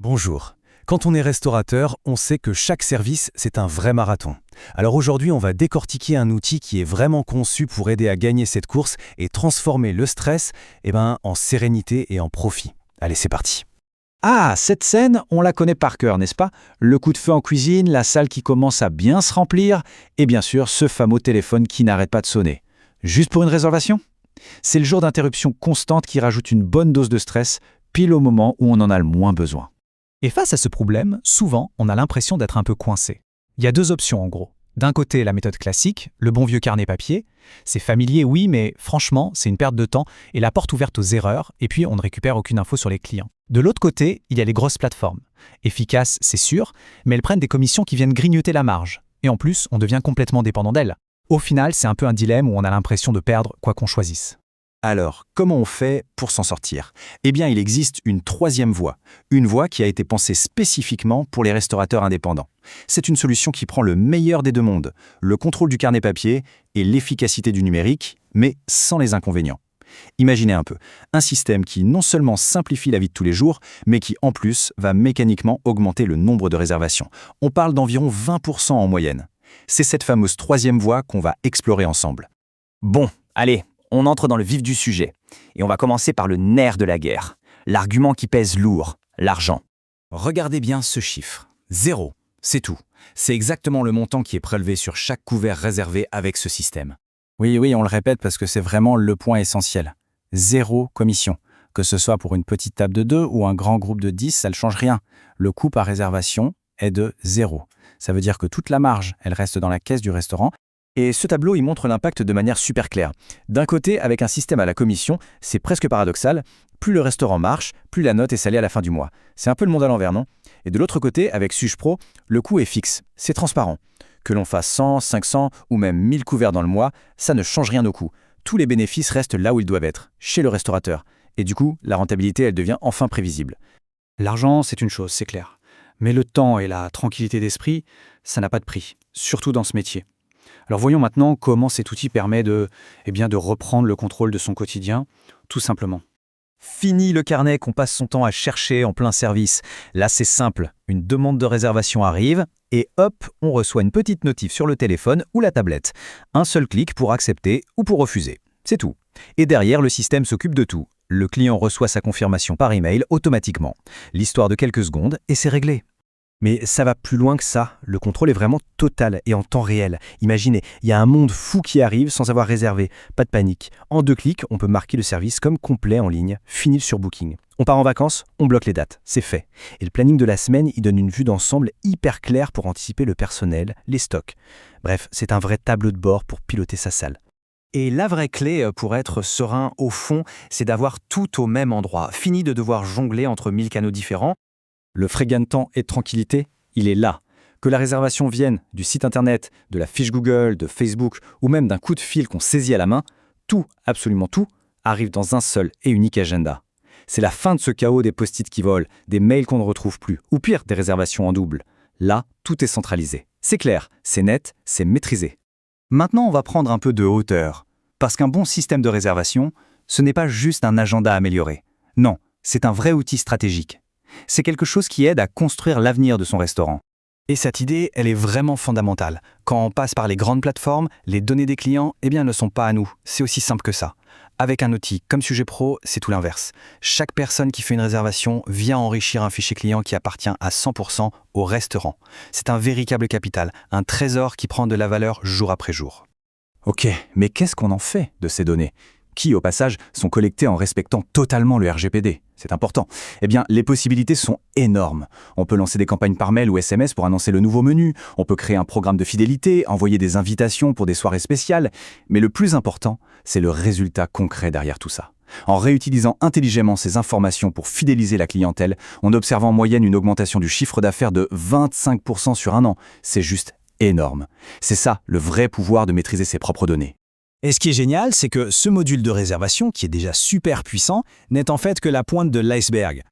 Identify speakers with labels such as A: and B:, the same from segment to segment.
A: Bonjour. Quand on est restaurateur, on sait que chaque service, c'est un vrai marathon. Alors aujourd'hui, on va décortiquer un outil qui est vraiment conçu pour aider à gagner cette course et transformer le stress en sérénité et en profit. Allez, c'est parti.
B: Ah, cette scène, on la connaît par cœur, n'est-ce pas? Le coup de feu en cuisine, la salle qui commence à bien se remplir, et bien sûr, ce fameux téléphone qui n'arrête pas de sonner. Juste pour une réservation? C'est le genre d'interruption constante qui rajoute une bonne dose de stress, pile au moment où on en a le moins besoin.
C: Et face à ce problème, souvent, on a l'impression d'être un peu coincé. Il y a deux options en gros. D'un côté, la méthode classique, le bon vieux carnet papier. C'est familier, oui, mais franchement, c'est une perte de temps et la porte ouverte aux erreurs, et puis on ne récupère aucune info sur les clients. De l'autre côté, il y a les grosses plateformes. Efficaces, c'est sûr, mais elles prennent des commissions qui viennent grignoter la marge. Et en plus, on devient complètement dépendant d'elles. Au final, c'est un peu un dilemme où on a l'impression de perdre quoi qu'on choisisse.
B: Alors, comment on fait pour s'en sortir? Eh bien, il existe une troisième voie. Une voie qui a été pensée spécifiquement pour les restaurateurs indépendants. C'est une solution qui prend le meilleur des deux mondes, le contrôle du carnet papier et l'efficacité du numérique, mais sans les inconvénients. Imaginez un peu, un système qui non seulement simplifie la vie de tous les jours, mais qui en plus va mécaniquement augmenter le nombre de réservations. On parle d'environ 20% en moyenne. C'est cette fameuse troisième voie qu'on va explorer ensemble.
D: Bon, allez, on entre dans le vif du sujet. Et on va commencer par le nerf de la guerre. L'argument qui pèse lourd, l'argent.
A: Regardez bien ce chiffre. 0, c'est tout. C'est exactement le montant qui est prélevé sur chaque couvert réservé avec ce système.
B: Oui, on le répète parce que c'est vraiment le point essentiel. 0 commission. Que ce soit pour une petite table de 2 ou un grand groupe de 10, ça ne change rien. Le coût par réservation est de 0. Ça veut dire que toute la marge, elle reste dans la caisse du restaurant. Et ce tableau, il montre l'impact de manière super claire. D'un côté, avec un système à la commission, c'est presque paradoxal. Plus le restaurant marche, plus la note est salée à la fin du mois. C'est un peu le monde à l'envers, non? Et de l'autre côté, avec Suge Pro, le coût est fixe. C'est transparent. Que l'on fasse 100, 500 ou même 1000 couverts dans le mois, ça ne change rien au coût. Tous les bénéfices restent là où ils doivent être, chez le restaurateur. Et du coup, la rentabilité, elle devient enfin prévisible.
C: L'argent, c'est une chose, c'est clair. Mais le temps et la tranquillité d'esprit, ça n'a pas de prix, surtout dans ce métier. Alors voyons maintenant comment cet outil permet de reprendre le contrôle de son quotidien, tout simplement.
A: Fini le carnet qu'on passe son temps à chercher en plein service. Là, c'est simple. Une demande de réservation arrive et hop, on reçoit une petite notif sur le téléphone ou la tablette. Un seul clic pour accepter ou pour refuser. C'est tout. Et derrière, le système s'occupe de tout. Le client reçoit sa confirmation par email automatiquement. L'histoire de quelques secondes et c'est réglé.
E: Mais ça va plus loin que ça. Le contrôle est vraiment total et en temps réel. Imaginez, il y a un monde fou qui arrive sans avoir réservé. Pas de panique. En 2 clics, on peut marquer le service comme complet en ligne, fini le surbooking. On part en vacances, on bloque les dates. C'est fait. Et le planning de la semaine, il donne une vue d'ensemble hyper claire pour anticiper le personnel, les stocks. Bref, c'est un vrai tableau de bord pour piloter sa salle. Et la vraie clé pour être serein au fond, c'est d'avoir tout au même endroit. Fini de devoir jongler entre 1000 canaux différents.
B: Le frais gain de temps et de tranquillité, il est là. Que la réservation vienne du site internet, de la fiche Google, de Facebook ou même d'un coup de fil qu'on saisit à la main, tout, absolument tout, arrive dans un seul et unique agenda. C'est la fin de ce chaos des post-it qui volent, des mails qu'on ne retrouve plus, ou pire, des réservations en double. Là, tout est centralisé. C'est clair, c'est net, c'est maîtrisé.
F: Maintenant, on va prendre un peu de hauteur. Parce qu'un bon système de réservation, ce n'est pas juste un agenda amélioré. Non, c'est un vrai outil stratégique. C'est quelque chose qui aide à construire l'avenir de son restaurant.
E: Et cette idée, elle est vraiment fondamentale. Quand on passe par les grandes plateformes, les données des clients, ne sont pas à nous. C'est aussi simple que ça. Avec un outil comme Suge Pro, c'est tout l'inverse. Chaque personne qui fait une réservation vient enrichir un fichier client qui appartient à 100% au restaurant. C'est un véritable capital, un trésor qui prend de la valeur jour après jour.
F: Ok, mais qu'est-ce qu'on en fait de ces données ? Qui, au passage, sont collectées en respectant totalement le RGPD. C'est important. Eh bien, les possibilités sont énormes. On peut lancer des campagnes par mail ou SMS pour annoncer le nouveau menu, on peut créer un programme de fidélité, envoyer des invitations pour des soirées spéciales, mais le plus important, c'est le résultat concret derrière tout ça. En réutilisant intelligemment ces informations pour fidéliser la clientèle, on observe en moyenne une augmentation du chiffre d'affaires de 25% sur un an. C'est juste énorme. C'est ça, le vrai pouvoir de maîtriser ses propres données.
C: Et ce qui est génial, c'est que ce module de réservation, qui est déjà super puissant, n'est en fait que la pointe de l'iceberg.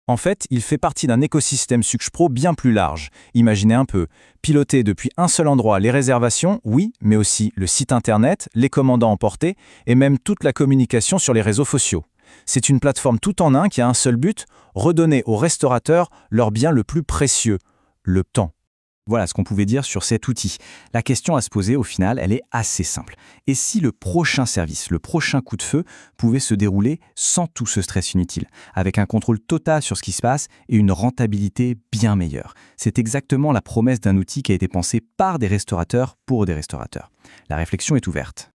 B: En fait, il fait partie d'un écosystème Suge Pro bien plus large. Imaginez un peu, piloter depuis un seul endroit les réservations, oui, mais aussi le site internet, les commandes à emporter et même toute la communication sur les réseaux sociaux. C'est une plateforme tout en un qui a un seul but, redonner aux restaurateurs leur bien le plus précieux, le temps. Voilà ce qu'on pouvait dire sur cet outil. La question à se poser, au final, elle est assez simple. Et si le prochain service, le prochain coup de feu, pouvait se dérouler sans tout ce stress inutile, avec un contrôle total sur ce qui se passe et une rentabilité bien meilleure? C'est exactement la promesse d'un outil qui a été pensé par des restaurateurs pour des restaurateurs. La réflexion est ouverte.